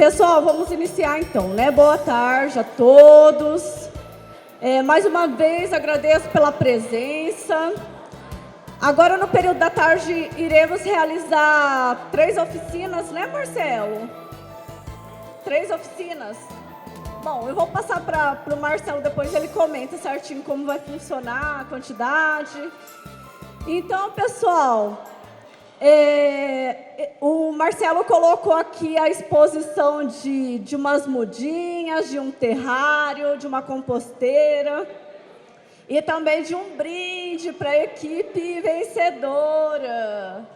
Pessoal, vamos iniciar então, né? Boa tarde a todos. Mais uma vez agradeço pela presença. Agora, no período da tarde, iremos realizar 3 oficinas, né, Marcelo? 3 oficinas. Bom, eu vou passar para o Marcelo, depois ele comenta certinho como vai funcionar, a quantidade. Então, pessoal, o Marcelo colocou aqui a exposição de umas mudinhas, de um terrário, de uma composteira e também de um brinde para a equipe vencedora.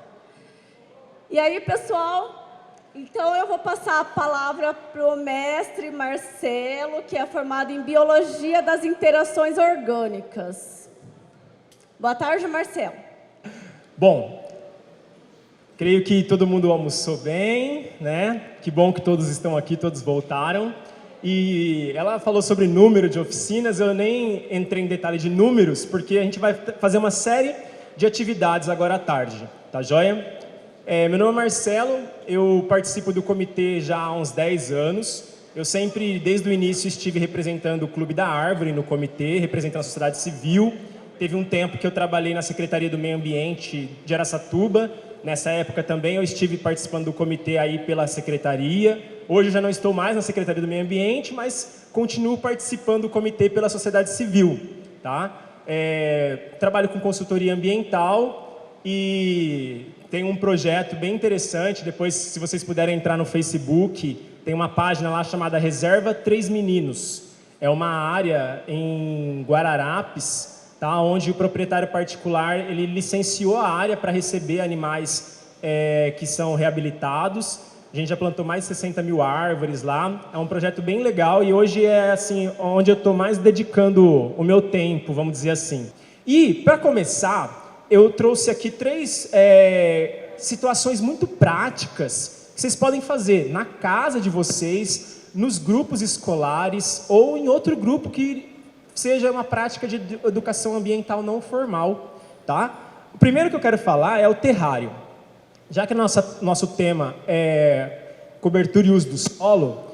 E aí, pessoal, então eu vou passar a palavra para o mestre Marcelo, que é formado em Biologia das Interações Orgânicas. Boa tarde, Marcelo. Bom, creio que todo mundo almoçou bem, né? Que bom que todos estão aqui, todos voltaram. E ela falou sobre número de oficinas, eu nem entrei em detalhe de números, porque a gente vai fazer uma série de atividades agora à tarde, tá joia? Meu nome é Marcelo, eu participo do comitê já há uns 10 anos. Eu sempre, desde o início, estive representando o Clube da Árvore no comitê, representando a sociedade civil. Teve um tempo que eu trabalhei na Secretaria do Meio Ambiente de Araçatuba. Nessa época também eu estive participando do comitê aí pela secretaria. Hoje eu já não estou mais na Secretaria do Meio Ambiente, mas continuo participando do comitê pela sociedade civil, tá? Trabalho com consultoria ambiental e tenho um projeto bem interessante. Depois, se vocês puderem entrar no Facebook, tem uma página lá chamada Reserva Três Meninos. É uma área em Guararapes, tá, onde o proprietário particular ele licenciou a área para receber animais que são reabilitados. A gente já plantou mais de 60 mil árvores lá. É um projeto bem legal e hoje é assim onde eu estou mais dedicando o meu tempo, vamos dizer assim. E, para começar, eu trouxe aqui 3 situações muito práticas que vocês podem fazer na casa de vocês, nos grupos escolares ou em outro grupo que seja uma prática de educação ambiental não formal, tá? O primeiro que eu quero falar é o terrário. Já que nosso tema é cobertura e uso do solo,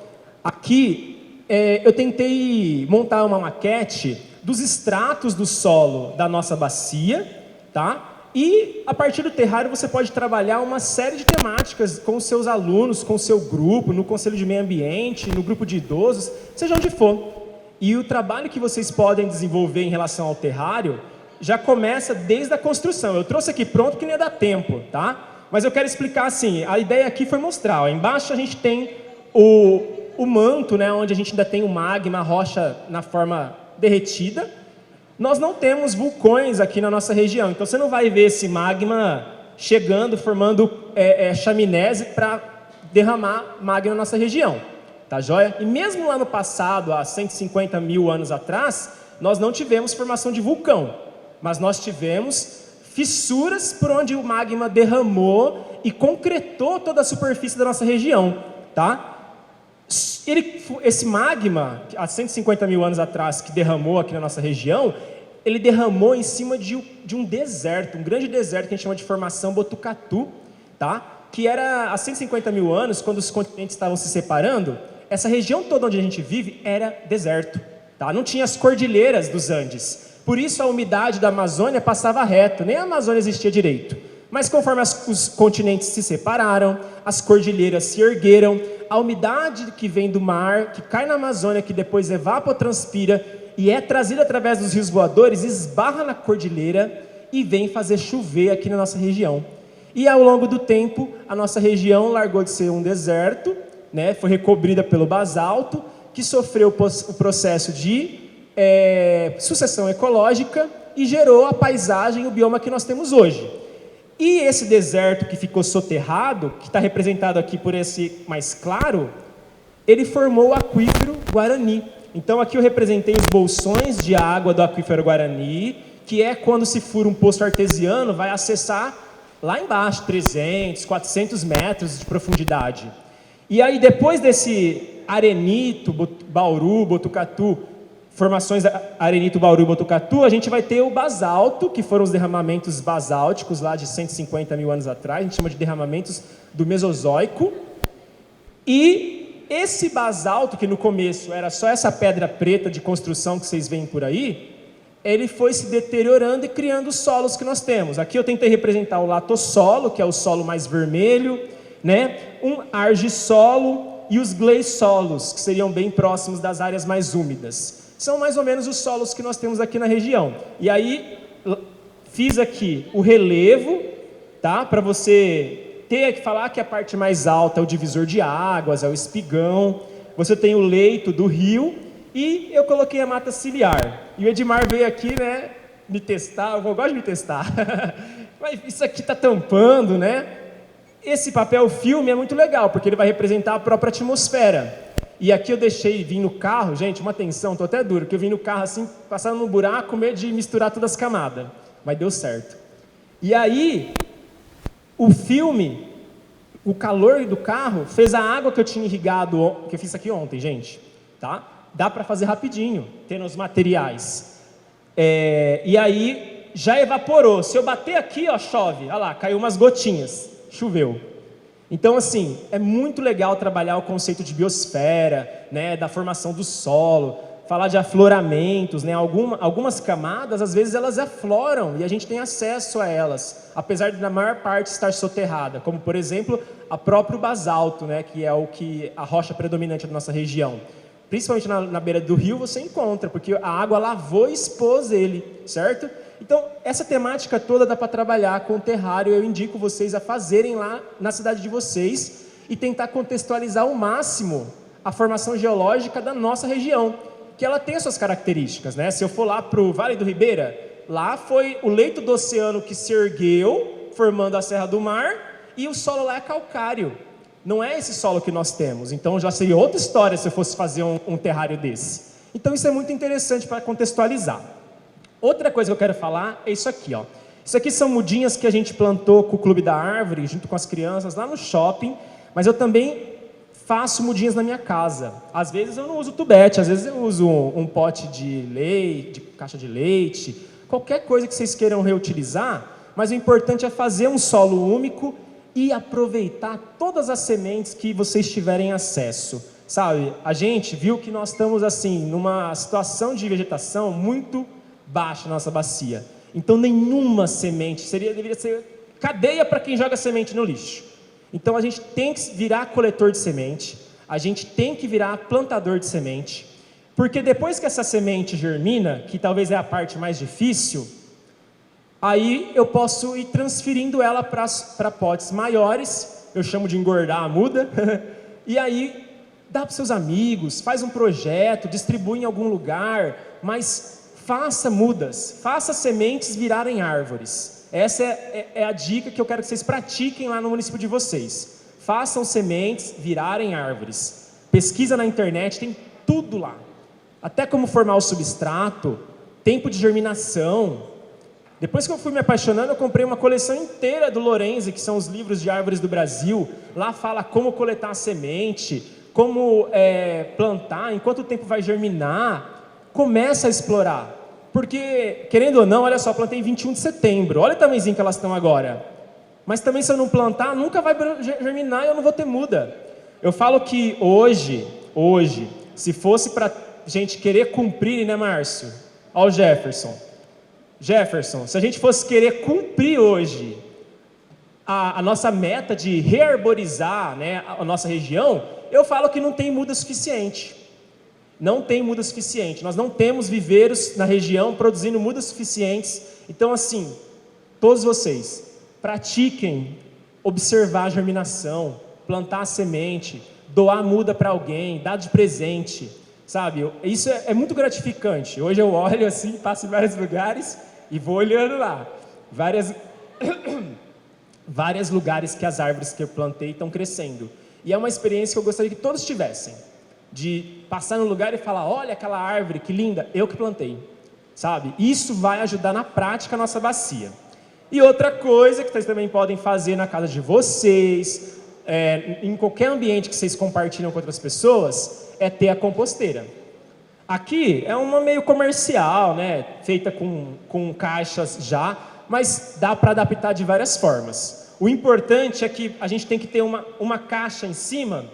aqui eu tentei montar uma maquete dos extratos do solo da nossa bacia, tá? E a partir do terrário você pode trabalhar uma série de temáticas com os seus alunos, com o seu grupo, no Conselho de Meio Ambiente, no grupo de idosos, seja onde for. E o trabalho que vocês podem desenvolver em relação ao terrário já começa desde a construção. Eu trouxe aqui pronto que nem ia dar tempo, tá? Mas eu quero explicar assim, a ideia aqui foi mostrar. Ó, embaixo a gente tem o manto, né, onde a gente ainda tem o magma, a rocha na forma derretida. Nós não temos vulcões aqui na nossa região, então você não vai ver esse magma chegando, formando chaminés para derramar magma na nossa região. Tá joia? E mesmo lá no passado, há 150 mil anos atrás, nós não tivemos formação de vulcão, mas nós tivemos fissuras por onde o magma derramou e concretou toda a superfície da nossa região, tá? Esse magma, há 150 mil anos atrás, que derramou aqui na nossa região, ele derramou em cima de um deserto, um grande deserto que a gente chama de Formação Botucatu, tá? Que era há 150 mil anos, quando os continentes estavam se separando, essa região toda onde a gente vive era deserto, tá? Não tinha as cordilheiras dos Andes. Por isso a umidade da Amazônia passava reto, nem a Amazônia existia direito. Mas conforme os continentes se separaram, as cordilheiras se ergueram, a umidade que vem do mar, que cai na Amazônia, que depois evapotranspira e é trazida através dos rios voadores, esbarra na cordilheira e vem fazer chover aqui na nossa região. E ao longo do tempo, a nossa região largou de ser um deserto, né, foi recobrida pelo basalto, que sofreu o processo de sucessão ecológica e gerou a paisagem, o bioma que nós temos hoje. E esse deserto que ficou soterrado, que está representado aqui por esse mais claro, ele formou o aquífero Guarani. Então aqui eu representei os bolsões de água do aquífero Guarani, que é quando se fura um poço artesiano, vai acessar lá embaixo, 300, 400 metros de profundidade. E aí depois desse arenito, Bauru, Botucatu, formações arenito, Bauru e Botucatu, a gente vai ter o basalto, que foram os derramamentos basálticos lá de 150 mil anos atrás, a gente chama de derramamentos do Mesozoico, e esse basalto, que no começo era só essa pedra preta de construção que vocês veem por aí, ele foi se deteriorando e criando os solos que nós temos. Aqui eu tentei representar o latossolo, que é o solo mais vermelho, né? Um argissolo e os gleissolos, que seriam bem próximos das áreas mais úmidas. São mais ou menos os solos que nós temos aqui na região. E aí, fiz aqui o relevo, tá? Para você ter que falar que a parte mais alta é o divisor de águas, é o espigão. Você tem o leito do rio e eu coloquei a mata ciliar. E o Edmar veio aqui, né, me testar. Eu gosto de me testar. Mas isso aqui está tampando, né? Esse papel filme é muito legal, porque ele vai representar a própria atmosfera. E aqui eu deixei, vim no carro, gente, uma atenção, tô até duro, que eu vim no carro assim, passando no buraco, com medo de misturar todas as camadas. Mas deu certo. E aí, o filme, o calor do carro, fez a água que eu tinha irrigado, que eu fiz aqui ontem, gente, tá? Dá para fazer rapidinho, tendo os materiais. E aí, já evaporou. Se eu bater aqui, ó, chove. Olha lá, caiu umas gotinhas. Choveu. Então, assim, é muito legal trabalhar o conceito de biosfera, né, da formação do solo, falar de afloramentos, né, algumas camadas, às vezes elas afloram e a gente tem acesso a elas, apesar de na maior parte estar soterrada, como, por exemplo, a próprio basalto, né, que é a rocha predominante da nossa região. Principalmente na beira do rio você encontra, porque a água lavou e expôs ele, certo? Então, essa temática toda dá para trabalhar com o terrário, eu indico vocês a fazerem lá na cidade de vocês e tentar contextualizar ao máximo a formação geológica da nossa região, que ela tem as suas características, né? Se eu for lá para o Vale do Ribeira, lá foi o leito do oceano que se ergueu, formando a Serra do Mar, e o solo lá é calcário. Não é esse solo que nós temos, então já seria outra história se eu fosse fazer um terrário desse. Então isso é muito interessante para contextualizar. Outra coisa que eu quero falar é isso aqui, ó. Isso aqui são mudinhas que a gente plantou com o Clube da Árvore, junto com as crianças, lá no shopping, mas eu também faço mudinhas na minha casa. Às vezes eu não uso tubete, às vezes eu uso um pote de leite, de caixa de leite, qualquer coisa que vocês queiram reutilizar, mas o importante é fazer um solo úmico e aproveitar todas as sementes que vocês tiverem acesso. Sabe, a gente viu que nós estamos assim, numa situação de vegetação muito baixa na nossa bacia. Então nenhuma semente, deveria ser cadeia para quem joga semente no lixo. Então a gente tem que virar coletor de semente, a gente tem que virar plantador de semente, porque depois que essa semente germina, que talvez é a parte mais difícil, aí eu posso ir transferindo ela para potes maiores, eu chamo de engordar a muda, e aí dá para os seus amigos, faz um projeto, distribui em algum lugar, mas faça mudas, faça sementes virarem árvores. Essa é a dica que eu quero que vocês pratiquem lá no município de vocês. Façam sementes virarem árvores. Pesquisa na internet, tem tudo lá. Até como formar o substrato, tempo de germinação. Depois que eu fui me apaixonando, eu comprei uma coleção inteira do Lorenzi, que são os livros de árvores do Brasil. Lá fala como coletar a semente, como plantar, em quanto tempo vai germinar. Começa a explorar, porque, querendo ou não, olha só, plantei em 21 de setembro, olha o tamanhozinho que elas estão agora, mas também se eu não plantar, nunca vai germinar e eu não vou ter muda. Eu falo que hoje, se fosse para gente querer cumprir, né, Márcio? Olha o Jefferson, se a gente fosse querer cumprir hoje a nossa meta de rearborizar, né, a nossa região, eu falo que não tem muda suficiente. Não tem muda suficiente, nós não temos viveiros na região produzindo mudas suficientes. Então, assim, todos vocês, pratiquem observar a germinação, plantar a semente, doar muda para alguém, dar de presente, sabe? Isso é muito gratificante. Hoje eu olho assim, passo em vários lugares e vou olhando lá. Vários lugares que as árvores que eu plantei estão crescendo. E é uma experiência que eu gostaria que todos tivessem. De passar no lugar e falar, olha aquela árvore, que linda, eu que plantei, sabe? Isso vai ajudar na prática a nossa bacia. E outra coisa que vocês também podem fazer na casa de vocês, em qualquer ambiente que vocês compartilham com outras pessoas, é ter a composteira. Aqui é uma meio comercial, né? Feita com caixas já, mas dá para adaptar de várias formas. O importante é que a gente tem que ter uma caixa em cima,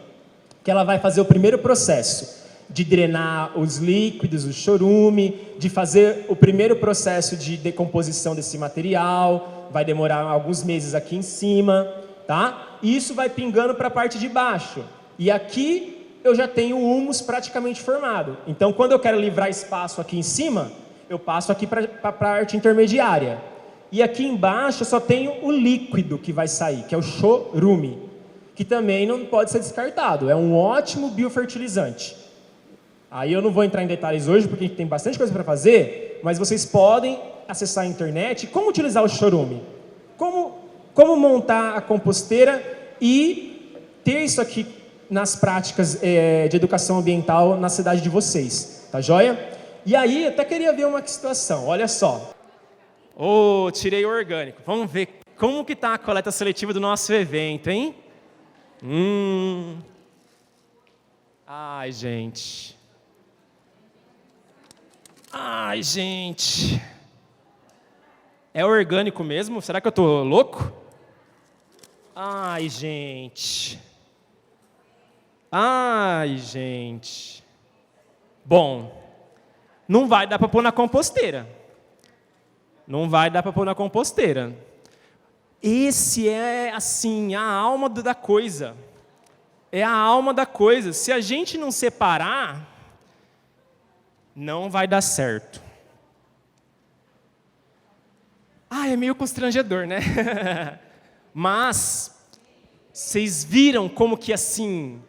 que ela vai fazer o primeiro processo de drenar os líquidos, o chorume, de fazer o primeiro processo de decomposição desse material, vai demorar alguns meses aqui em cima, tá? E isso vai pingando para a parte de baixo. E aqui eu já tenho o humus praticamente formado. Então, quando eu quero livrar espaço aqui em cima, eu passo aqui para a parte intermediária. E aqui embaixo eu só tenho o líquido que vai sair, que é o chorume, que também não pode ser descartado. É um ótimo biofertilizante. Aí eu não vou entrar em detalhes hoje, porque a gente tem bastante coisa para fazer, mas vocês podem acessar a internet. Como utilizar o chorume? Como montar a composteira e ter isso aqui nas práticas de educação ambiental na cidade de vocês, tá joia? E aí, eu até queria ver uma situação, olha só. Tirei o orgânico. Vamos ver como que está a coleta seletiva do nosso evento, hein? Ai, gente. É orgânico mesmo? Será que eu tô louco? Ai, gente. Bom, não vai dar para pôr na composteira. Esse é, assim, a alma da coisa. É a alma da coisa. Se a gente não separar, não vai dar certo. É meio constrangedor, né? Mas, vocês viram como que, assim,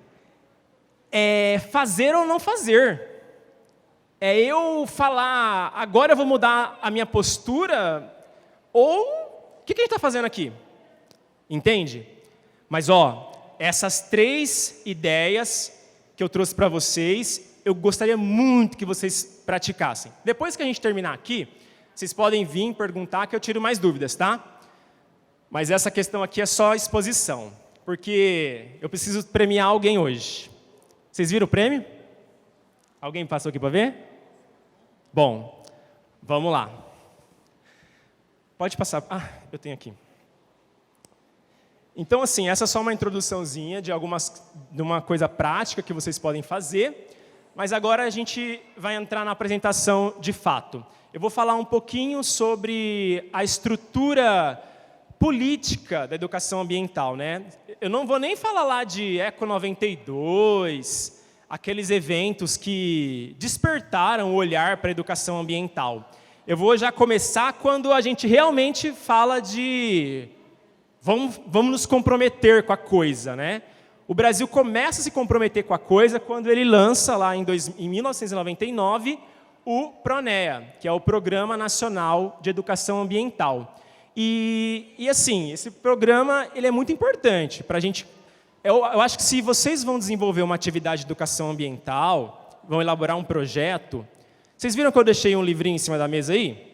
é fazer ou não fazer. É eu falar, agora eu vou mudar a minha postura, ou o que a gente está fazendo aqui? Entende? Mas, essas 3 ideias que eu trouxe para vocês, eu gostaria muito que vocês praticassem. Depois que a gente terminar aqui, vocês podem vir perguntar que eu tiro mais dúvidas, tá? Mas essa questão aqui é só exposição, porque eu preciso premiar alguém hoje. Vocês viram o prêmio? Alguém passou aqui para ver? Bom, vamos lá. Pode passar. Eu tenho aqui. Então, assim, essa é só uma introduçãozinha de uma coisa prática que vocês podem fazer, mas agora a gente vai entrar na apresentação de fato. Eu vou falar um pouquinho sobre a estrutura política da educação ambiental, né? Eu não vou nem falar lá de Eco 92, aqueles eventos que despertaram o olhar para a educação ambiental. Eu vou já começar quando a gente realmente fala de vamos nos comprometer com a coisa, né? O Brasil começa a se comprometer com a coisa quando ele lança lá em 1999 o PRONEA, que é o Programa Nacional de Educação Ambiental. E assim, esse programa ele é muito importante para a gente. Eu acho que se vocês vão desenvolver uma atividade de educação ambiental, vão elaborar um projeto, vocês viram que eu deixei um livrinho em cima da mesa aí?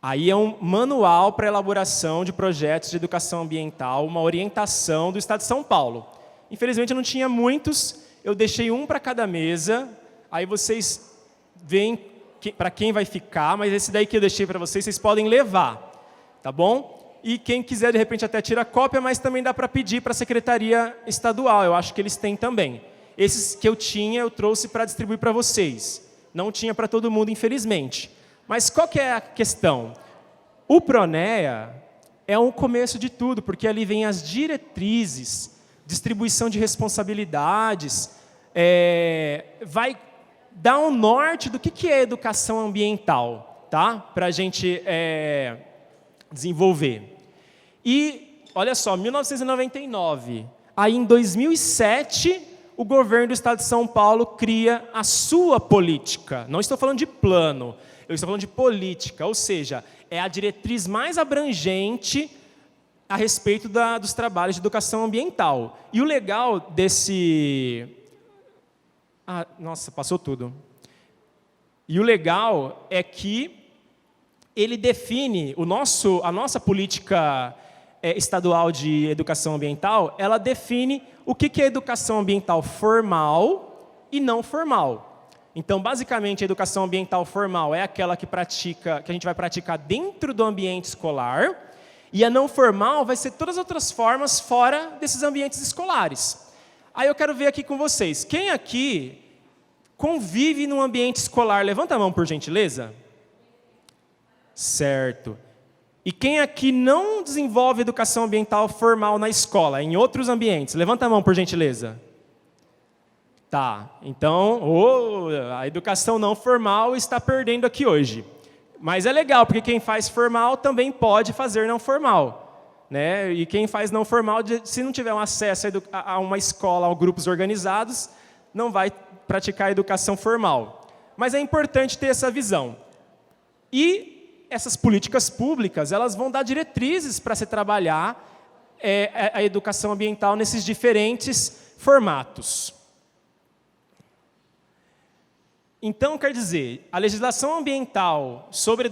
Aí é um manual para elaboração de projetos de educação ambiental, uma orientação do Estado de São Paulo. Infelizmente eu não tinha muitos, eu deixei um para cada mesa, aí vocês veem para quem vai ficar, mas esse daí que eu deixei para vocês podem levar, tá bom? E quem quiser, de repente, até tira cópia, mas também dá para pedir para a Secretaria Estadual, eu acho que eles têm também. Esses que eu tinha, eu trouxe para distribuir para vocês. Não tinha para todo mundo, infelizmente. Mas qual que é a questão? O PRONEA é um começo de tudo, porque ali vem as diretrizes, distribuição de responsabilidades, vai dar um norte do que é educação ambiental, tá? Para a gente desenvolver. E, olha só, 1999, aí em 2007, o governo do Estado de São Paulo cria a sua política. Não estou falando de plano, eu estou falando de política, ou seja, é a diretriz mais abrangente a respeito dos trabalhos de educação ambiental. E o legal desse... nossa, passou tudo. E o legal é que ele define, a nossa política estadual de educação ambiental, ela define o que é educação ambiental formal e não formal. Então, basicamente, a educação ambiental formal é aquela que a gente vai praticar dentro do ambiente escolar, e a não formal vai ser todas as outras formas fora desses ambientes escolares. Aí eu quero ver aqui com vocês. Quem aqui convive num ambiente escolar? Levanta a mão, por gentileza. Certo. E quem aqui não desenvolve educação ambiental formal na escola, em outros ambientes? Levanta a mão, por gentileza. Tá, então, a educação não formal está perdendo aqui hoje. Mas é legal, porque quem faz formal também pode fazer não formal. Né? E quem faz não formal, se não tiver um acesso a uma escola ou grupos organizados, não vai praticar a educação formal. Mas é importante ter essa visão. E essas políticas públicas, elas vão dar diretrizes para se trabalhar a educação ambiental nesses diferentes formatos. Então, quer dizer, a legislação sobre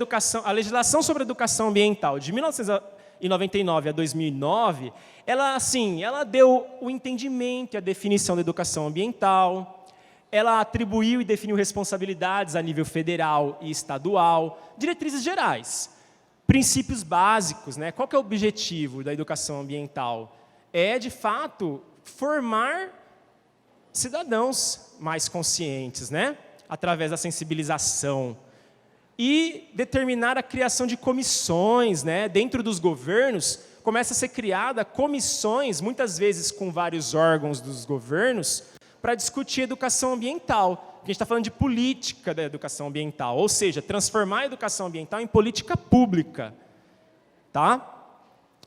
educação ambiental de 1999 a 2009, ela deu o entendimento e a definição da educação ambiental, ela atribuiu e definiu responsabilidades a nível federal e estadual, diretrizes gerais, princípios básicos, né? Qual que é o objetivo da educação ambiental? É, de fato, formar cidadãos mais conscientes, né? Através da sensibilização, e determinar a criação de comissões, né? Dentro dos governos, começa a ser criada comissões, muitas vezes com vários órgãos dos governos, para discutir educação ambiental. A gente está falando de política da educação ambiental, ou seja, transformar a educação ambiental em política pública. Tá?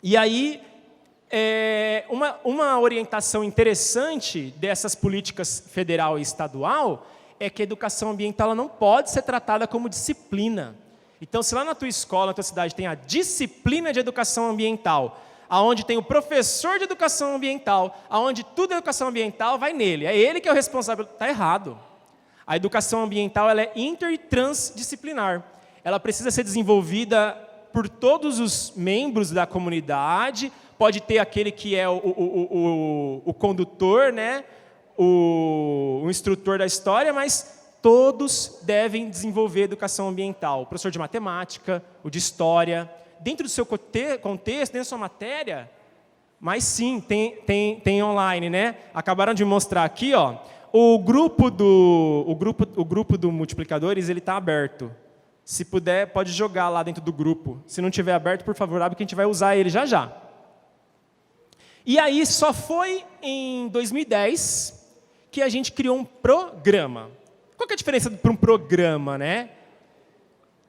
E aí, uma orientação interessante dessas políticas federal e estadual é que a educação ambiental ela não pode ser tratada como disciplina. Então, se lá na tua escola, na tua cidade, tem a disciplina de educação ambiental, aonde tem o professor de educação ambiental, aonde tudo é educação ambiental, vai nele. É ele que é o responsável. Está errado. A educação ambiental ela é inter e transdisciplinar. Ela precisa ser desenvolvida por todos os membros da comunidade. Pode ter aquele que é o condutor, né? O instrutor da história, mas todos devem desenvolver educação ambiental. O professor de matemática, o de história, dentro do seu contexto, dentro da sua matéria, mas sim, tem online, né? Acabaram de mostrar aqui, ó, o grupo do Multiplicadores, ele está aberto. Se puder, pode jogar lá dentro do grupo. Se não tiver aberto, por favor, abre que a gente vai usar ele já já. E aí, só foi em 2010 que a gente criou um programa. Qual que é a diferença para um programa, né?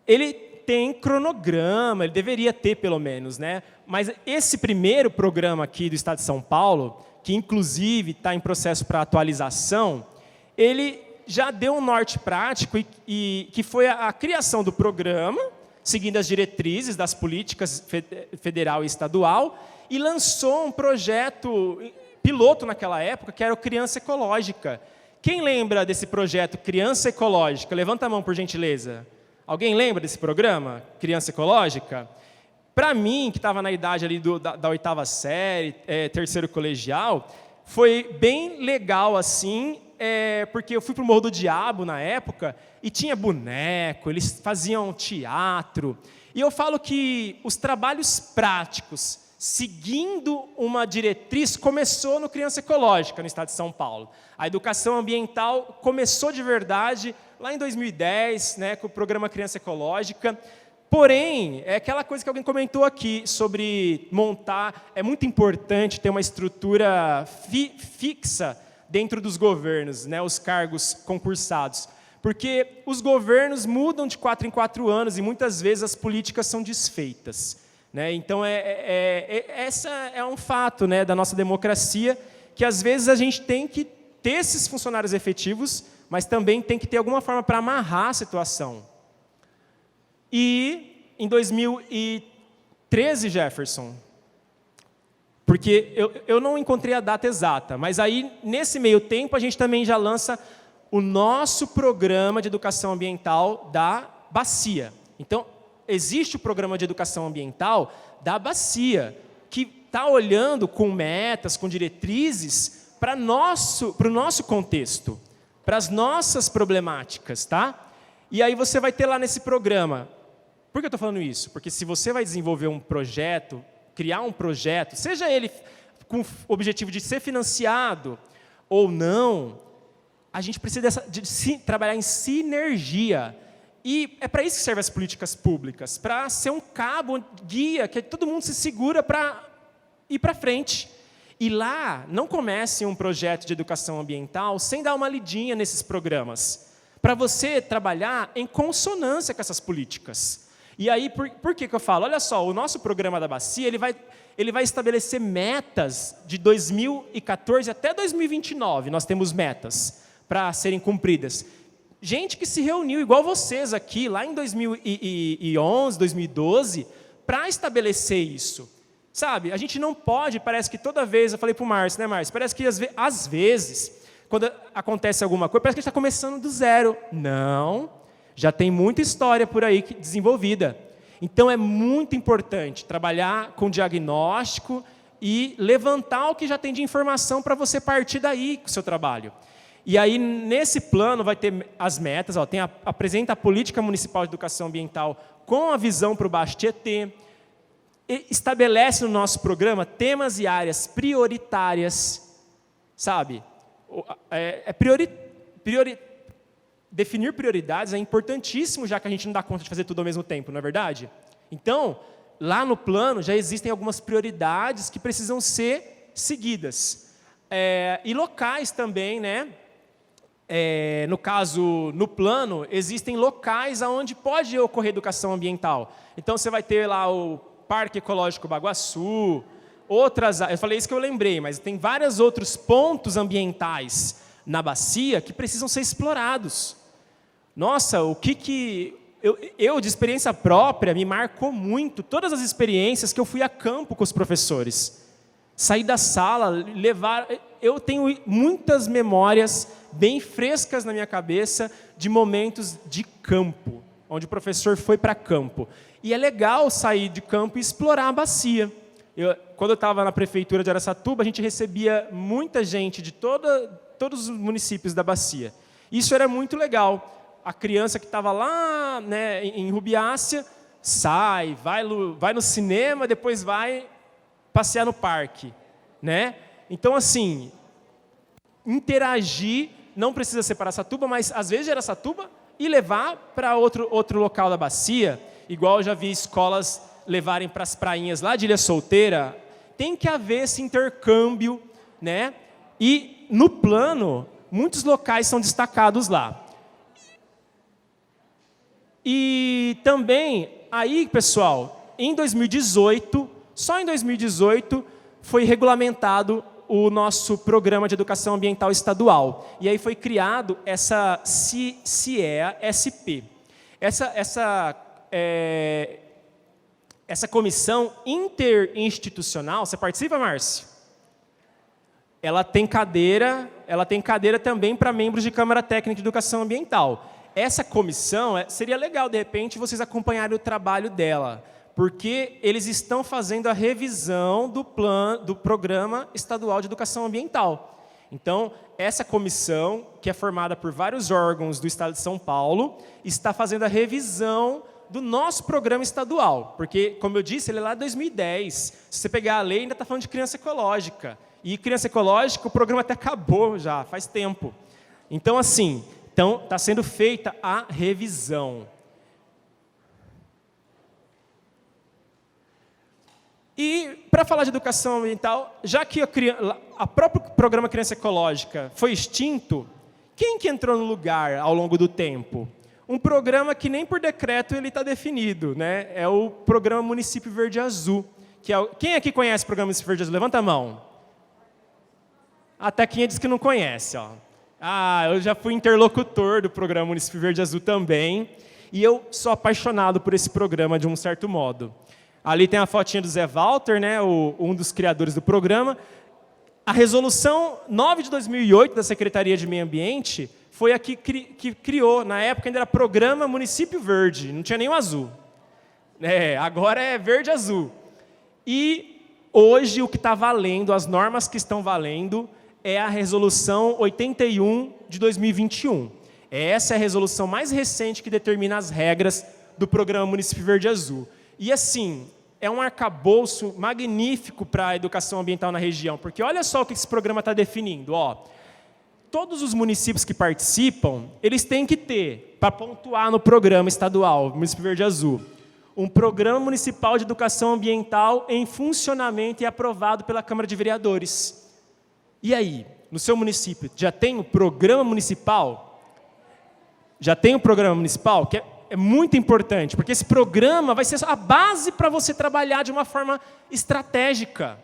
Ele tem cronograma, ele deveria ter pelo menos, né? Mas esse primeiro programa aqui do Estado de São Paulo, que inclusive está em processo para atualização, ele já deu um norte prático e que foi a criação do programa, seguindo as diretrizes das políticas federal e estadual, e lançou um projeto piloto naquela época, que era o Criança Ecológica. Quem lembra desse projeto Criança Ecológica? Levanta a mão, por gentileza. Alguém lembra desse programa, Criança Ecológica? Para mim, que estava na idade ali da 8ª série, terceiro colegial, foi bem legal assim, porque eu fui para o Morro do Diabo na época, e tinha boneco, eles faziam teatro. E eu falo que os trabalhos práticos, seguindo uma diretriz, começou no Criança Ecológica, no Estado de São Paulo. A educação ambiental começou de verdade lá em 2010, né, com o programa Criança Ecológica. Porém, é aquela coisa que alguém comentou aqui sobre montar, é muito importante ter uma estrutura fixa dentro dos governos, né, os cargos concursados. Porque os governos mudam de 4 em 4 anos e muitas vezes as políticas são desfeitas. Né? Então, essa é um fato, né, da nossa democracia, que às vezes a gente tem que ter esses funcionários efetivos, mas também tem que ter alguma forma para amarrar a situação. E em 2013, Jefferson, porque eu não encontrei a data exata, mas aí, nesse meio tempo, a gente também já lança o nosso programa de educação ambiental da Bacia. Então, existe o programa de educação ambiental da Bacia, que está olhando com metas, com diretrizes para o nosso contexto, para as nossas problemáticas. Tá? E aí você vai ter lá nesse programa. Por que eu estou falando isso? Porque se você vai desenvolver um projeto, criar um projeto, seja ele com o objetivo de ser financiado, ou não, a gente precisa de trabalhar em sinergia. E é para isso que servem as políticas públicas, para ser um cabo, guia, que todo mundo se segura para ir para frente. E lá, não comece um projeto de educação ambiental sem dar uma lidinha nesses programas, para você trabalhar em consonância com essas políticas. E aí, por que eu falo? Olha só, o nosso programa da Bacia, ele vai estabelecer metas de 2014 até 2029, nós temos metas para serem cumpridas. Gente que se reuniu, igual vocês aqui, lá em 2011, 2012, para estabelecer isso. Sabe, a gente não pode, parece que toda vez, eu falei para o Márcio, né, Márcio? Parece que às vezes, quando acontece alguma coisa, parece que a gente está começando do zero. Não, já tem muita história por aí desenvolvida. Então, é muito importante trabalhar com diagnóstico e levantar o que já tem de informação para você partir daí com o seu trabalho. E aí, nesse plano, vai ter as metas, ó, apresenta a Política Municipal de Educação Ambiental com a visão para o Baixo Tietê, estabelece no nosso programa temas e áreas prioritárias, sabe? Definir prioridades é importantíssimo, já que a gente não dá conta de fazer tudo ao mesmo tempo, não é verdade? Então, lá no plano já existem algumas prioridades que precisam ser seguidas. E locais também, né? No caso, no plano, existem locais onde pode ocorrer educação ambiental. Então, você vai ter lá o Parque Ecológico Baguaçu, eu falei isso que eu lembrei, mas tem vários outros pontos ambientais na bacia que precisam ser explorados. Nossa, eu de experiência própria, me marcou muito todas as experiências que eu fui a campo com os professores. Sair da sala, eu tenho muitas memórias bem frescas na minha cabeça de momentos de campo, onde o professor foi para campo. E é legal sair de campo e explorar a bacia. Quando eu estava na prefeitura de Araçatuba, a gente recebia muita gente de todos os municípios da bacia. Isso era muito legal. A criança que estava lá, né, em Rubiácea, vai no cinema, depois vai passear no parque, né? Então, assim, interagir, não precisa ser para Araçatuba, mas às vezes de Araçatuba e levar para outro local da bacia, igual eu já vi escolas levarem para as prainhas lá de Ilha Solteira. Tem que haver esse intercâmbio, né? E no plano, muitos locais são destacados lá. E também, aí, pessoal, em 2018, só em 2018, foi regulamentado o nosso Programa de Educação Ambiental Estadual. E aí foi criado essa CIEA-SP. Essa comissão interinstitucional, você participa, Márcio? Ela tem cadeira também para membros de Câmara Técnica de Educação Ambiental. Essa comissão, seria legal, de repente, vocês acompanharem o trabalho dela, porque eles estão fazendo a revisão do Programa Estadual de Educação Ambiental. Então, essa comissão, que é formada por vários órgãos do Estado de São Paulo, está fazendo a revisão do nosso programa estadual, porque, como eu disse, ele é lá de 2010. Se você pegar a lei, ainda está falando de criança ecológica. E criança ecológica, o programa até acabou já, faz tempo. Então, assim, está sendo feita a revisão. E, para falar de educação ambiental, já que a próprio programa Criança Ecológica foi extinto, quem que entrou no lugar ao longo do tempo? Um programa que nem por decreto ele está definido, né? É o Programa Município Verde Azul. Quem aqui conhece o Programa Município Verde Azul? Levanta a mão. Até quem diz que não conhece. Ó. Eu já fui interlocutor do Programa Município Verde Azul também, e eu sou apaixonado por esse programa de um certo modo. Ali tem a fotinha do Zé Walter, né, um dos criadores do programa. A resolução 9 de 2008 da Secretaria de Meio Ambiente foi a que criou, na época ainda era Programa Município Verde, não tinha nenhum azul. Agora é verde-azul. E hoje o que está valendo, as normas que estão valendo, é a resolução 81 de 2021. Essa é a resolução mais recente que determina as regras do Programa Município Verde Azul. E assim, é um arcabouço magnífico para a educação ambiental na região, porque olha só o que esse programa está definindo. todos os municípios que participam, eles têm que ter, para pontuar no programa estadual, Município Verde Azul, um programa municipal de educação ambiental em funcionamento e aprovado pela Câmara de Vereadores. E aí, no seu município, já tem o programa municipal? Já tem o programa municipal? Que é muito importante, porque esse programa vai ser a base para você trabalhar de uma forma estratégica.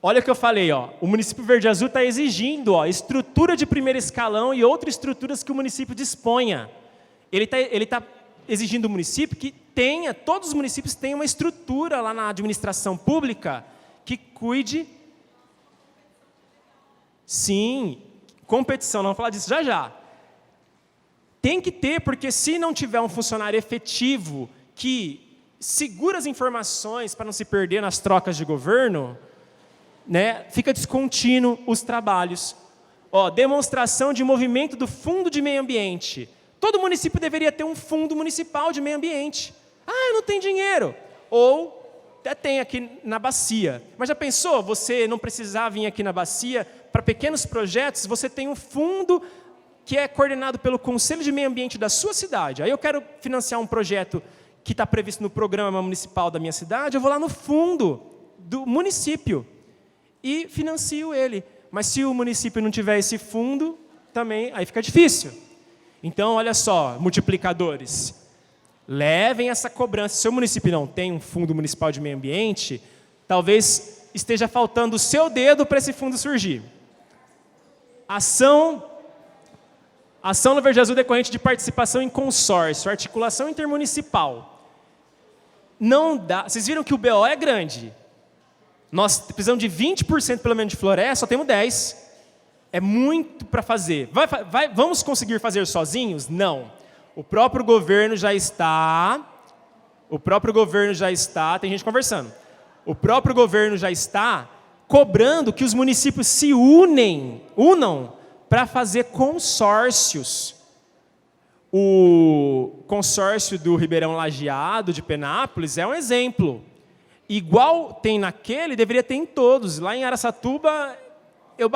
Olha o que eu falei, ó, o município Verde Azul está exigindo estrutura de primeiro escalão e outras estruturas que o município disponha. Ele tá exigindo do município que todos os municípios tenham uma estrutura lá na administração pública que cuide. Sim, competição, não vou falar disso já. Tem que ter, porque se não tiver um funcionário efetivo que segura as informações para não se perder nas trocas de governo, né, fica descontínuo os trabalhos. Demonstração de movimento do Fundo de Meio Ambiente. Todo município deveria ter um fundo municipal de meio ambiente. Eu não tenho dinheiro. Ou até tem aqui na bacia. Mas já pensou, você não precisar vir aqui na bacia para pequenos projetos, você tem um fundo que é coordenado pelo Conselho de Meio Ambiente da sua cidade. Aí eu quero financiar um projeto que está previsto no programa municipal da minha cidade, eu vou lá no fundo do município e financio ele. Mas se o município não tiver esse fundo, também aí fica difícil. Então, olha só, multiplicadores. Levem essa cobrança. Se o seu município não tem um fundo municipal de meio ambiente, talvez esteja faltando o seu dedo para esse fundo surgir. Ação no Verde Azul decorrente de participação em consórcio, articulação intermunicipal. Não dá. Vocês viram que o BO é grande. Nós precisamos de 20% pelo menos de floresta, só temos 10%. É muito para fazer. Vamos conseguir fazer sozinhos? Não. O próprio governo já está, tem gente conversando, o próprio governo já está cobrando que os municípios se unam para fazer consórcios. O consórcio do Ribeirão Lajeado, de Penápolis, é um exemplo. Igual tem naquele, deveria ter em todos. Lá em Araçatuba, eu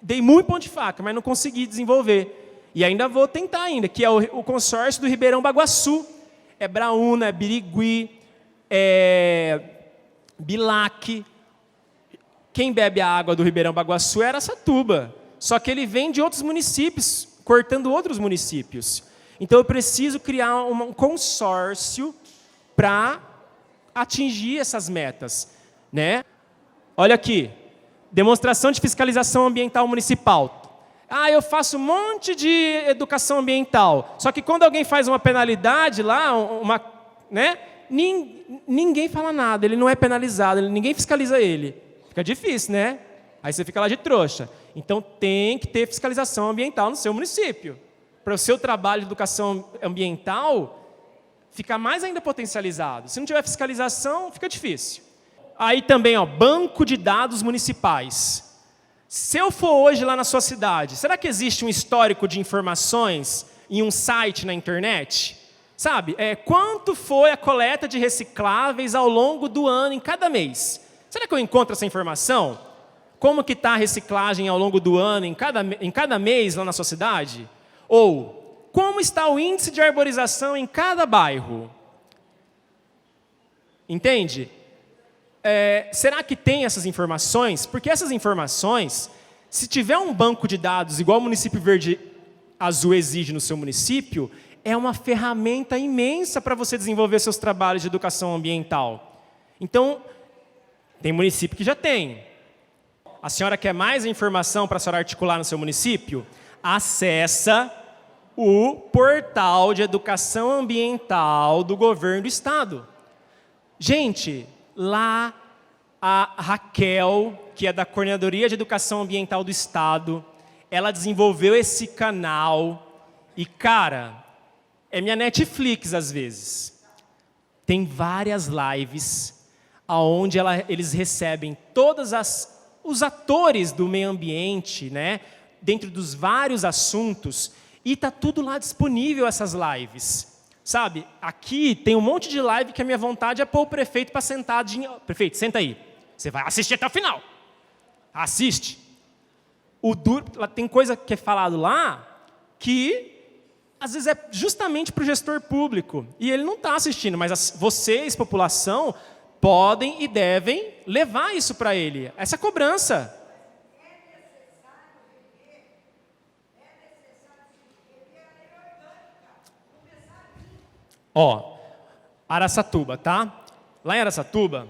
dei muito ponto de faca, mas não consegui desenvolver. E ainda vou tentar ainda, que é o consórcio do Ribeirão Baguaçu. É Braúna, é Birigui, é Bilac. Quem bebe a água do Ribeirão Baguaçu é Araçatuba. Só que ele vem de outros municípios, cortando outros municípios. Então eu preciso criar um consórcio para atingir essas metas, né? Olha aqui, demonstração de fiscalização ambiental municipal. Eu faço um monte de educação ambiental, só que quando alguém faz uma penalidade lá, né? Ninguém fala nada, ele não é penalizado, ninguém fiscaliza ele. Fica difícil, né? Aí você fica lá de trouxa. Então tem que ter fiscalização ambiental no seu município, para o seu trabalho de educação ambiental ficar mais ainda potencializado. Se não tiver fiscalização, fica difícil. Aí também, banco de dados municipais. Se eu for hoje lá na sua cidade, será que existe um histórico de informações em um site na internet? Sabe, quanto foi a coleta de recicláveis ao longo do ano, em cada mês? Será que eu encontro essa informação? Como que está a reciclagem ao longo do ano, em cada mês lá na sua cidade? Ou como está o índice de arborização em cada bairro? Entende? Será que tem essas informações? Porque essas informações, se tiver um banco de dados igual o município Verde Azul exige no seu município, é uma ferramenta imensa para você desenvolver seus trabalhos de educação ambiental. Então, tem município que já tem. A senhora quer mais informação para a senhora articular no seu município? Acessa o portal de educação ambiental do governo do estado. Gente, lá a Raquel, que é da Coordenadoria de Educação Ambiental do Estado, ela desenvolveu esse canal e, cara, é minha Netflix às vezes. Tem várias lives onde eles recebem todos os atores do meio ambiente, né, dentro dos vários assuntos, e está tudo lá disponível, essas lives. Sabe, aqui tem um monte de live que a minha vontade é pôr o prefeito para sentar. Prefeito, senta aí. Você vai assistir até o final. Assiste. tem coisa que é falado lá que às vezes é justamente para o gestor público, e ele não está assistindo, mas vocês, população, podem e devem levar isso para ele, essa cobrança. Ó, Araçatuba, tá? Lá em Araçatuba,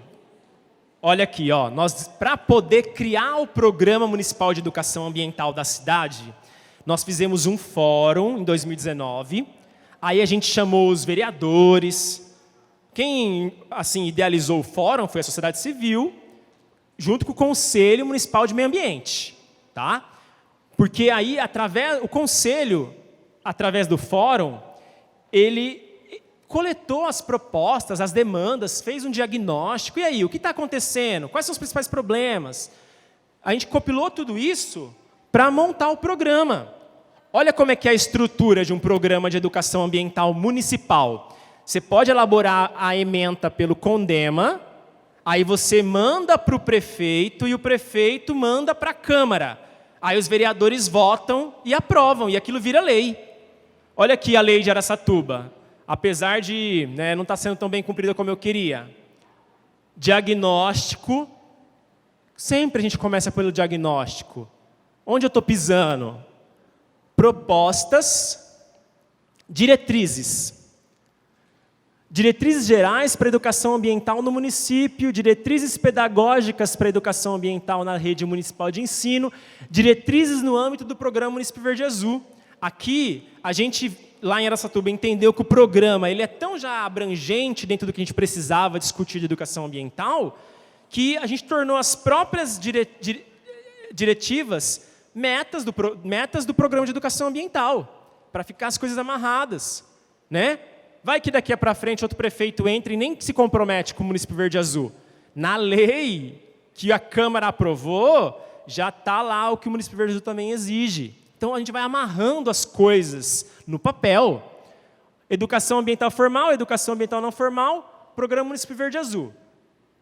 olha aqui, ó, nós, para poder criar o Programa Municipal de Educação Ambiental da cidade, nós fizemos um fórum em 2019, aí a gente chamou os vereadores, quem assim idealizou o fórum foi a sociedade civil, junto com o Conselho Municipal de Meio Ambiente, tá? Porque aí, o Conselho, através do fórum, ele coletou as propostas, as demandas, fez um diagnóstico, e aí, o que está acontecendo? Quais são os principais problemas? A gente compilou tudo isso para montar o programa. Olha como é que é a estrutura de um programa de educação ambiental municipal. Você pode elaborar a ementa pelo CONDEMA, aí você manda para o prefeito e o prefeito manda para a Câmara. Aí os vereadores votam e aprovam, e aquilo vira lei. Olha aqui a lei de Araçatuba. Apesar de não estar sendo tão bem cumprida como eu queria. Diagnóstico. Sempre a gente começa pelo diagnóstico. Onde eu estou pisando? Propostas, diretrizes. Diretrizes gerais para a educação ambiental no município, diretrizes pedagógicas para a educação ambiental na rede municipal de ensino, diretrizes no âmbito do Programa Município Verde Azul. Aqui, a gente, lá em Araçatuba, entendeu que o programa ele é tão já abrangente dentro do que a gente precisava discutir de educação ambiental, que a gente tornou as próprias diretivas metas do Programa de Educação Ambiental, para ficar as coisas amarradas, né? Vai que daqui para frente outro prefeito entra e nem se compromete com o Município Verde Azul. Na lei que a Câmara aprovou, já está lá o que o Município Verde Azul também exige. Então, a gente vai amarrando as coisas no papel. Educação ambiental formal, educação ambiental não formal, Programa Município Verde Azul.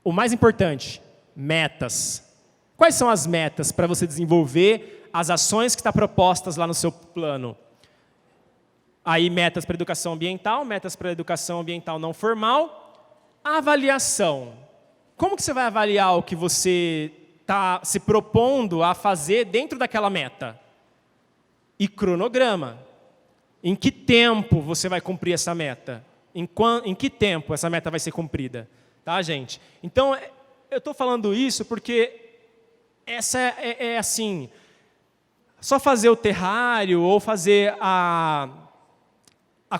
O mais importante, metas. Quais são as metas para você desenvolver as ações que estão propostas lá no seu plano? Aí, metas para educação ambiental, metas para educação ambiental não formal. A avaliação. Como que você vai avaliar o que você está se propondo a fazer dentro daquela meta? E cronograma. Em que tempo você vai cumprir essa meta? Em que tempo essa meta vai ser cumprida? Tá, gente? Então, eu estou falando isso porque essa é assim, só fazer o terrário ou fazer a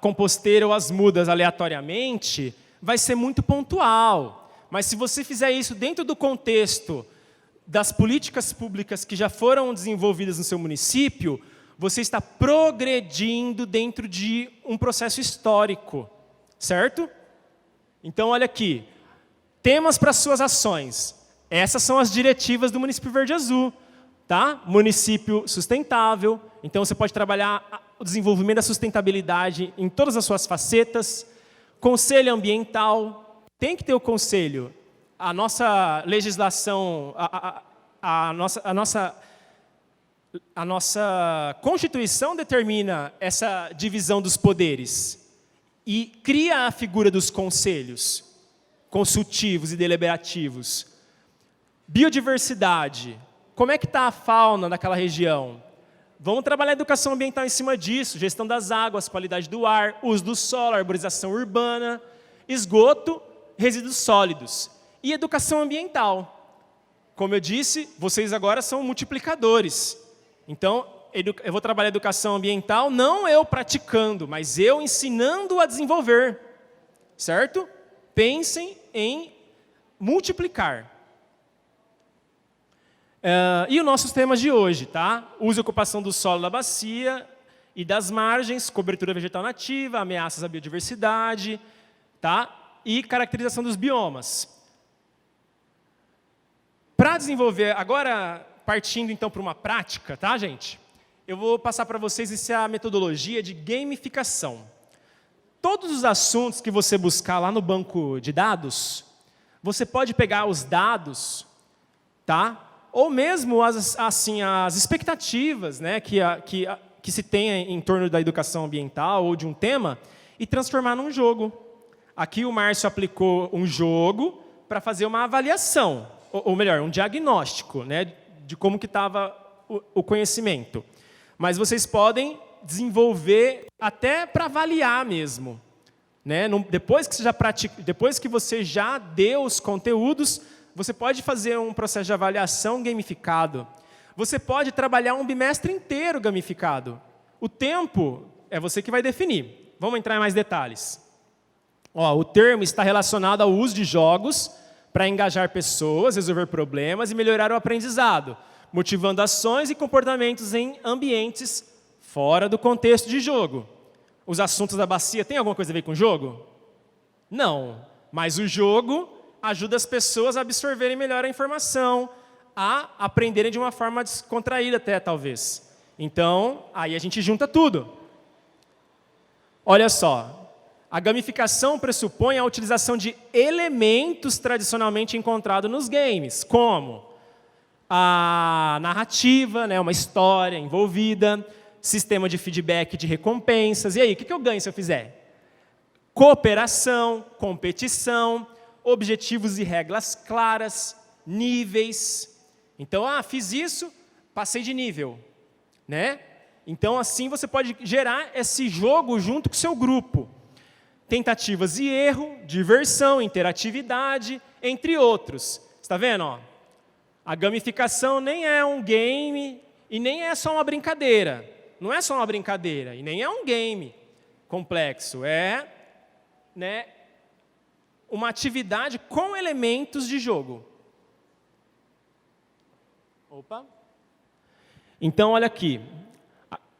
composteira ou as mudas aleatoriamente vai ser muito pontual. Mas se você fizer isso dentro do contexto das políticas públicas que já foram desenvolvidas no seu município, você está progredindo dentro de um processo histórico, certo? Então, olha aqui, temas para suas ações. Essas são as diretivas do Município Verde Azul, tá? Município sustentável, então você pode trabalhar o desenvolvimento da sustentabilidade em todas as suas facetas. Conselho ambiental, tem que ter o conselho. A nossa legislação, a nossa Constituição determina essa divisão dos poderes e cria a figura dos conselhos consultivos e deliberativos. Biodiversidade. Como é que está a fauna daquela região? Vamos trabalhar a educação ambiental em cima disso, gestão das águas, qualidade do ar, uso do solo, arborização urbana, esgoto, resíduos sólidos. E educação ambiental. Como eu disse, vocês agora são multiplicadores. Então, eu vou trabalhar educação ambiental, não eu praticando, mas eu ensinando a desenvolver. Certo? Pensem em multiplicar. E os nossos temas de hoje, tá? Uso e ocupação do solo da bacia e das margens, cobertura vegetal nativa, ameaças à biodiversidade, tá? E caracterização dos biomas. Para desenvolver, agora partindo então para uma prática, tá, gente? Eu vou passar para vocês essa é a metodologia de gamificação. Todos os assuntos que você buscar lá no banco de dados, você pode pegar os dados, tá? ou mesmo as expectativas, né, que se tem em torno da educação ambiental ou de um tema, e transformar num jogo. Aqui o Márcio aplicou um jogo para fazer uma avaliação, ou melhor, um diagnóstico, né, de como que estava o conhecimento. Mas vocês podem desenvolver até para avaliar mesmo. Né? Depois que você já deu os conteúdos, você pode fazer um processo de avaliação gamificado. Você pode trabalhar um bimestre inteiro gamificado. O tempo é você que vai definir. Vamos entrar em mais detalhes. O termo está relacionado ao uso de jogos para engajar pessoas, resolver problemas e melhorar o aprendizado, motivando ações e comportamentos em ambientes fora do contexto de jogo. Os assuntos da bacia têm alguma coisa a ver com o jogo? Não, mas o jogo ajuda as pessoas a absorverem melhor a informação, a aprenderem de uma forma descontraída até, talvez. Então, aí a gente junta tudo. Olha só, a gamificação pressupõe a utilização de elementos tradicionalmente encontrados nos games, como a narrativa, né, uma história envolvida, sistema de feedback de recompensas. E aí, o que eu ganho se eu fizer? Cooperação, competição, objetivos e regras claras, níveis. Então, fiz isso, passei de nível. Né? Então, assim, você pode gerar esse jogo junto com o seu grupo. Tentativas e erro, diversão, interatividade, entre outros. Está vendo? A gamificação nem é um game e nem é só uma brincadeira. Não é só uma brincadeira e nem é um game complexo. É, né, uma atividade com elementos de jogo. Opa. Então, olha aqui.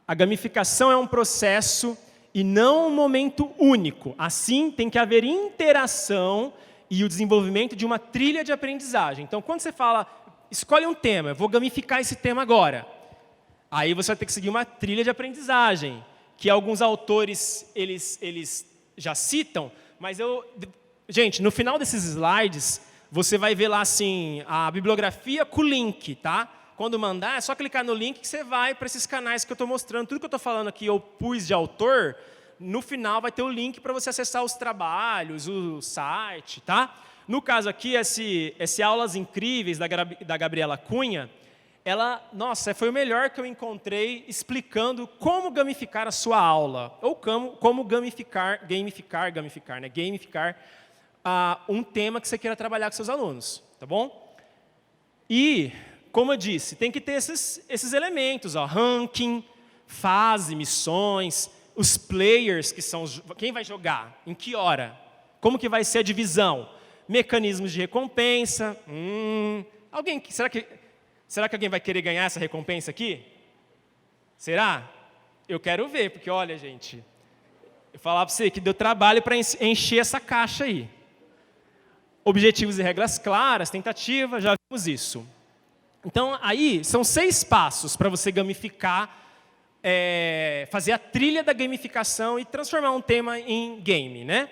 A gamificação é um processo e não um momento único. Assim, tem que haver interação e o desenvolvimento de uma trilha de aprendizagem. Então, quando você fala, escolhe um tema, eu vou gamificar esse tema agora. Aí você vai ter que seguir uma trilha de aprendizagem, que alguns autores eles já citam, mas gente, no final desses slides, você vai ver lá assim, a bibliografia com o link, tá? Quando mandar, é só clicar no link que você vai para esses canais que eu estou mostrando. Tudo que eu estou falando aqui, eu pus de autor, no final vai ter o link para você acessar os trabalhos, o site, tá? No caso aqui, esse Aulas Incríveis da Gabriela Cunha, nossa, foi o melhor que eu encontrei explicando como gamificar a sua aula, ou como gamificar, né? Gamificar um tema que você queira trabalhar com seus alunos, tá bom? E, como eu disse, tem que ter esses elementos, ranking, fase, missões, os players, que são quem vai jogar, em que hora, como que vai ser a divisão, mecanismos de recompensa, Será que alguém vai querer ganhar essa recompensa aqui? Será? Eu quero ver, porque olha, gente, eu falar para você que deu trabalho para encher essa caixa aí. Objetivos e regras claras, tentativa, já vimos isso. Então, aí, são 6 passos para você gamificar, fazer a trilha da gamificação e transformar um tema em game, né?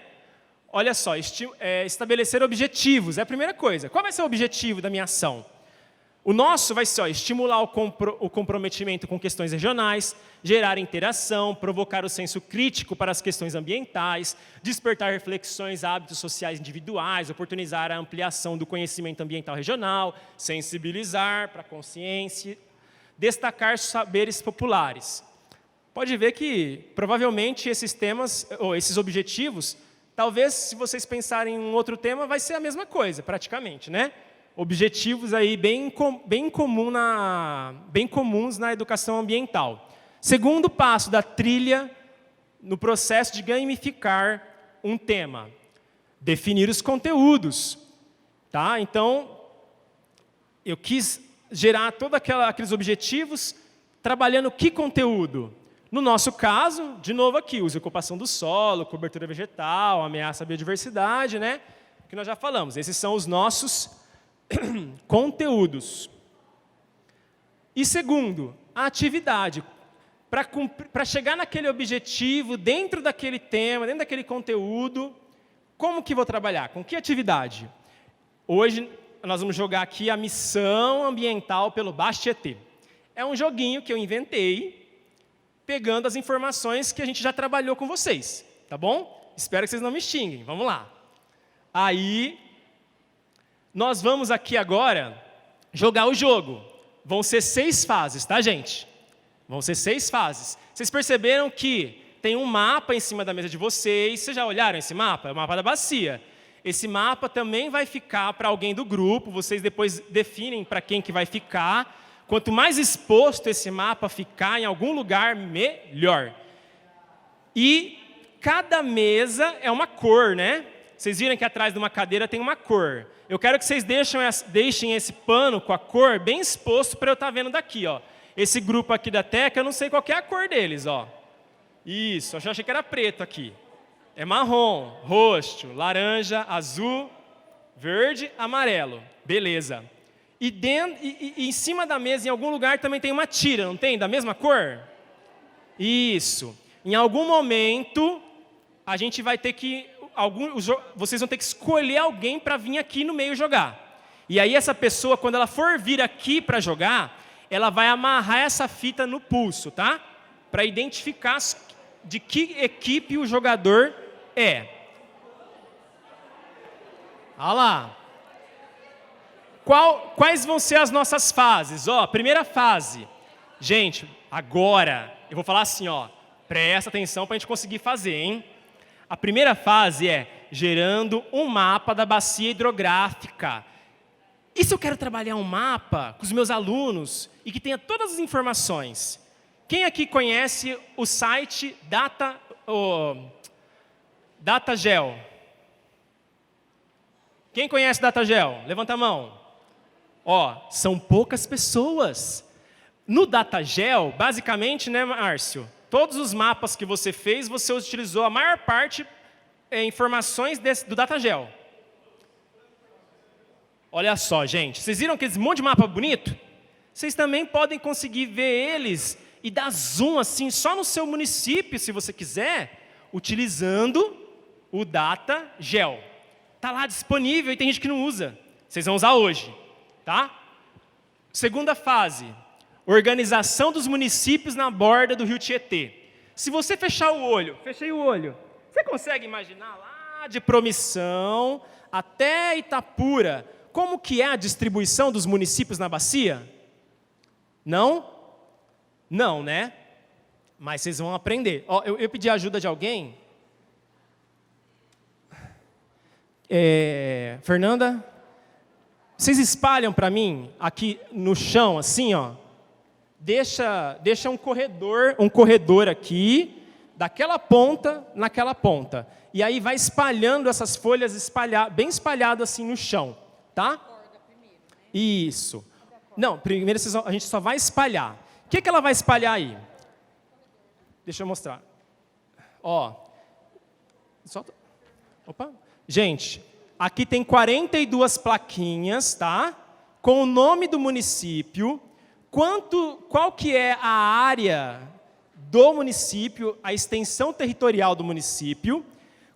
Olha só, estabelecer objetivos é a primeira coisa. Qual vai ser o objetivo da minha ação? O nosso vai ser estimular o comprometimento com questões regionais, gerar interação, provocar o senso crítico para as questões ambientais, despertar reflexões, hábitos sociais individuais, oportunizar a ampliação do conhecimento ambiental regional, sensibilizar para a consciência, destacar saberes populares. Pode ver que, provavelmente, esses temas, ou esses objetivos, talvez, se vocês pensarem em um outro tema, vai ser a mesma coisa, praticamente, né? Objetivos aí bem comuns na educação ambiental. Segundo passo da trilha no processo de gamificar um tema, definir os conteúdos. Tá? Então, eu quis gerar todos aqueles objetivos trabalhando que conteúdo? No nosso caso, de novo aqui, uso e ocupação do solo, cobertura vegetal, ameaça à biodiversidade, né? Que nós já falamos. Esses são os nossos conteúdos. E segundo, a atividade. Para chegar naquele objetivo, dentro daquele tema, dentro daquele conteúdo, como que vou trabalhar? Com que atividade? Hoje, nós vamos jogar aqui a missão ambiental pelo Baixo Tietê. É um joguinho que eu inventei, pegando as informações que a gente já trabalhou com vocês, tá bom? Espero que vocês não me xinguem, vamos lá. Aí, nós vamos aqui agora jogar o jogo. Vão ser 6 fases, tá, gente? Vão ser 6 fases. Vocês perceberam que tem um mapa em cima da mesa de vocês. Vocês já olharam esse mapa? É o mapa da bacia. Esse mapa também vai ficar para alguém do grupo. Vocês depois definem para quem que vai ficar. Quanto mais exposto esse mapa ficar em algum lugar, melhor. E cada mesa é uma cor, né? Vocês viram que atrás de uma cadeira tem uma cor. Eu quero que vocês deixem esse pano com a cor bem exposto para eu estar vendo daqui, ó. Esse grupo aqui da Teca, eu não sei qual que é a cor deles, ó. Isso, eu achei que era preto aqui. É marrom, roxo, laranja, azul, verde, amarelo. Beleza. E em cima da mesa, em algum lugar, também tem uma tira, não tem? Da mesma cor? Isso. Em algum momento, a gente vai ter que... vocês vão ter que escolher alguém para vir aqui no meio jogar. E aí essa pessoa, quando ela for vir aqui para jogar, ela vai amarrar essa fita no pulso, tá? Para identificar de que equipe o jogador é. Olha lá. Quais vão ser as nossas fases? Ó, primeira fase. Gente, agora, eu vou falar assim, ó. Presta atenção para a gente conseguir fazer, hein? A primeira fase é gerando um mapa da bacia hidrográfica. E se eu quero trabalhar um mapa com os meus alunos e que tenha todas as informações? Quem aqui conhece o site DataGel? Quem conhece DataGel? Levanta a mão. Ó, são poucas pessoas. No DataGel, basicamente, né, Márcio? Todos os mapas que você fez, você utilizou a maior parte informações do DataGel. Olha só, gente. Vocês viram aquele monte de mapa bonito? Vocês também podem conseguir ver eles e dar zoom assim só no seu município, se você quiser, utilizando o DataGel. Está lá disponível e tem gente que não usa. Vocês vão usar hoje, tá? Segunda fase. Organização dos municípios na borda do rio Tietê. Se você fechar o olho, fechei o olho, você consegue imaginar lá de Promissão até Itapura, como que é a distribuição dos municípios na bacia? Não? Não, né? Mas vocês vão aprender. Ó, eu pedi a ajuda de alguém. Fernanda, vocês espalham para mim, aqui no chão, assim, ó. Deixa um corredor aqui, daquela ponta naquela ponta. E aí vai espalhando essas folhas bem espalhado assim no chão, tá? Isso. Não, primeiro a gente só vai espalhar. O que ela vai espalhar aí? Deixa eu mostrar. Ó. Opa. Gente, aqui tem 42 plaquinhas, tá? Com o nome do município. Qual que é a área do município, a extensão territorial do município,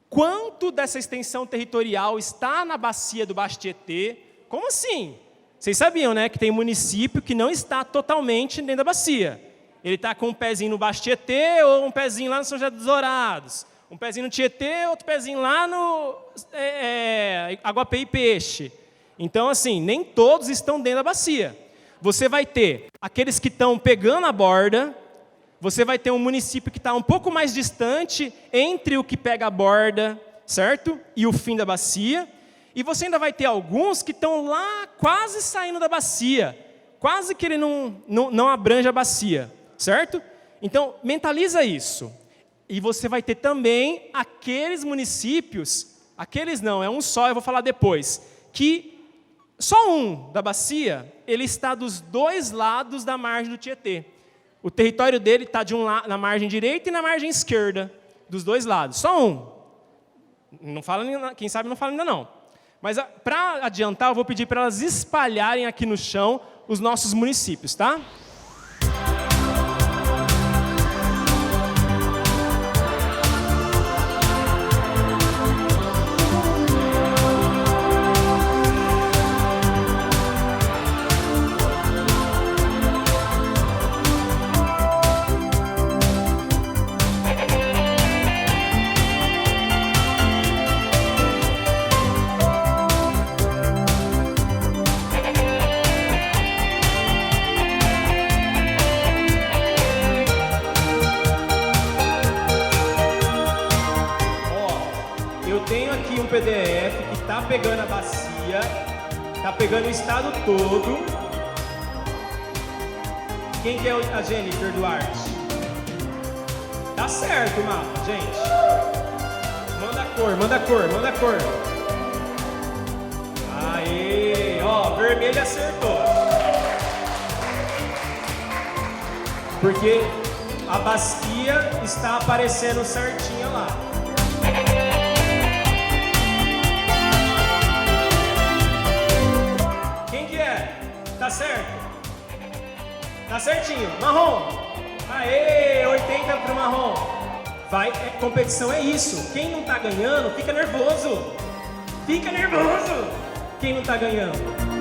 quanto dessa extensão territorial está na bacia do Baixo Tietê? Como assim? Vocês sabiam, né, que tem município que não está totalmente dentro da bacia. Ele está com um pezinho no Baixo Tietê ou um pezinho lá no São José dos Dourados. Um pezinho no Tietê, outro pezinho lá no Aguape e Peixe. Então, assim, nem todos estão dentro da bacia. Você vai ter aqueles que estão pegando a borda, você vai ter um município que está um pouco mais distante entre o que pega a borda, certo? E o fim da bacia. E você ainda vai ter alguns que estão lá quase saindo da bacia, quase que ele não abrange a bacia, certo? Então, mentaliza isso. E você vai ter também aqueles municípios, aqueles não, é um só, eu vou falar depois, que só um da bacia, ele está dos dois lados da margem do Tietê. O território dele está na margem direita e na margem esquerda, dos dois lados. Só um. Não fala, quem sabe não fala ainda não. Mas para adiantar, eu vou pedir para elas espalharem aqui no chão os nossos municípios, tá? tá pegando a bacia, tá pegando o estado todo. Quem que é a Jennifer Duarte? Tá certo o mapa, gente. Manda cor, manda cor, manda cor. Aê, ó, vermelho acertou. Porque a bacia está aparecendo certinha lá. Quem que é? Tá certo? Tá certinho. Marrom. Aê, 80 pro marrom. Vai, competição é isso. Quem não tá ganhando, fica nervoso. Fica nervoso. Quem não tá ganhando.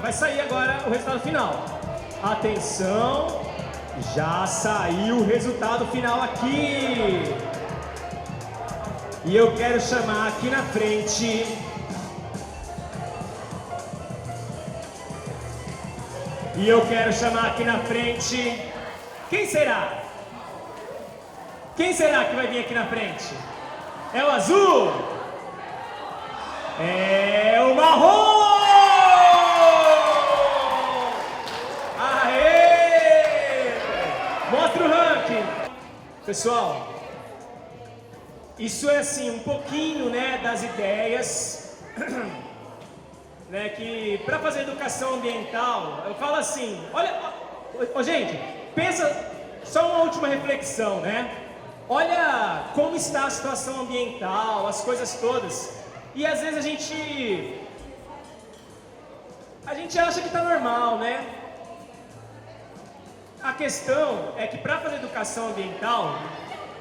Vai sair agora o resultado final. Atenção, já saiu o resultado final aqui. E eu quero chamar aqui na frente quem será? Quem será que vai vir aqui na frente? É o azul? É o marrom! Mostra o ranking. Pessoal, isso é assim, um pouquinho, né, das ideias, né, que para fazer educação ambiental, eu falo assim, olha, gente, pensa, só uma última reflexão, né? Olha como está a situação ambiental, as coisas todas, e às vezes a gente acha que está normal, né? A questão é que para fazer educação ambiental,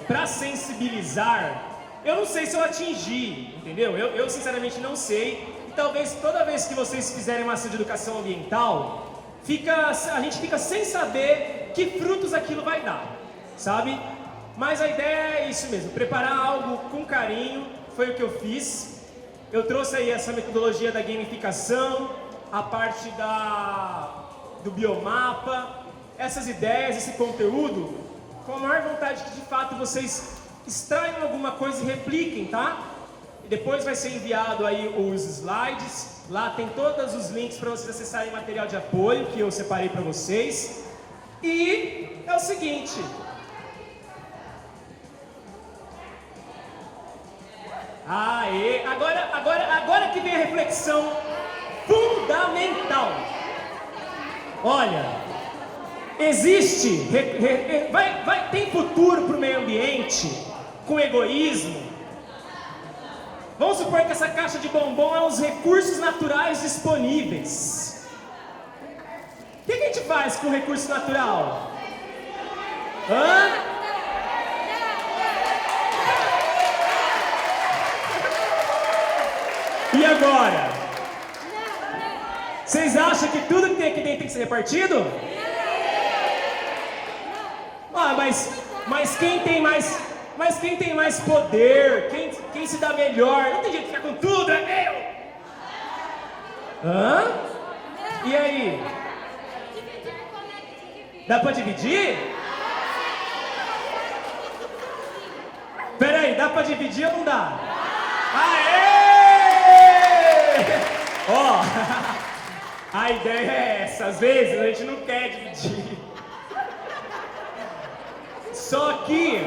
para sensibilizar, eu não sei se eu atingi, entendeu? Eu sinceramente não sei. E talvez toda vez que vocês fizerem uma ação de educação ambiental, a gente fica sem saber que frutos aquilo vai dar, sabe? Mas a ideia é isso mesmo, preparar algo com carinho, foi o que eu fiz. Eu trouxe aí essa metodologia da gamificação, a parte do biomapa, essas ideias, esse conteúdo, com a maior vontade que de fato vocês extraiam alguma coisa e repliquem, tá? E depois vai ser enviado aí os slides, lá tem todos os links para vocês acessarem material de apoio que eu separei para vocês. E é o seguinte, agora que vem a reflexão fundamental. Olha, tem futuro para o meio ambiente com egoísmo? Vamos supor que essa caixa de bombom é os recursos naturais disponíveis. O que a gente faz com o recurso natural? E agora? Vocês acham que tudo que tem aqui dentro tem que ser repartido? Mas quem tem mais poder, quem se dá melhor, não tem jeito de ficar com tudo, é meu! E aí? Dá pra dividir? Peraí, dá pra dividir ou não dá? Aê! Ó, a ideia é essa, às vezes a gente não quer dividir. Só que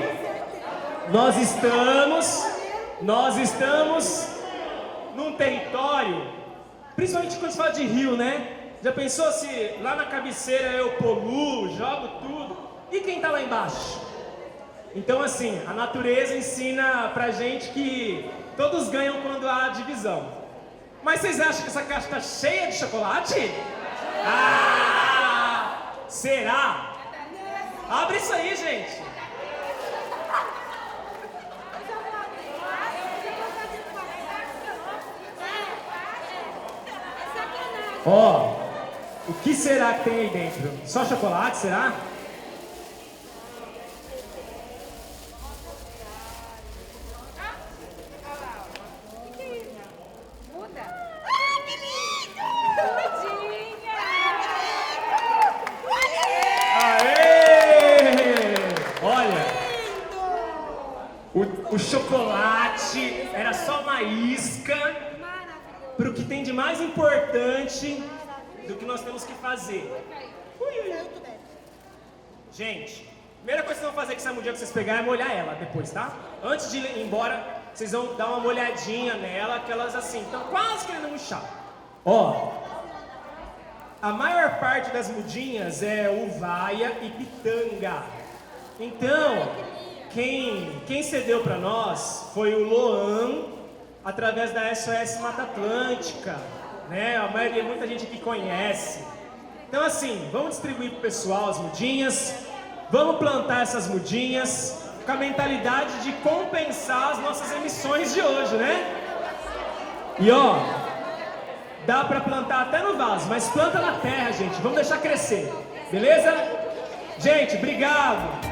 nós estamos num território, principalmente quando se fala de rio, né? Já pensou se lá na cabeceira eu poluo, jogo tudo? E quem tá lá embaixo? Então assim, a natureza ensina pra gente que todos ganham quando há divisão. Mas vocês acham que essa caixa tá cheia de chocolate? Ah! Será? Abre isso aí, gente! Ó, o que será que tem aí dentro? Só chocolate, será? O chocolate era só uma isca para o que tem de mais importante do que nós temos que fazer. Gente, a primeira coisa que vocês vão fazer com essa mudinha que vocês pegarem é molhar ela depois, tá? Antes de ir embora, vocês vão dar uma molhadinha nela, que elas assim, estão quase querendo murchar. Ó, a maior parte das mudinhas é uvaia e pitanga. Então, quem cedeu para nós foi o Loan, através da SOS Mata Atlântica, né? A maioria, muita gente aqui conhece. Então assim, vamos distribuir pro pessoal as mudinhas, vamos plantar essas mudinhas com a mentalidade de compensar as nossas emissões de hoje, né? E ó, dá para plantar até no vaso, mas planta na terra, gente, vamos deixar crescer, beleza? Gente, obrigado!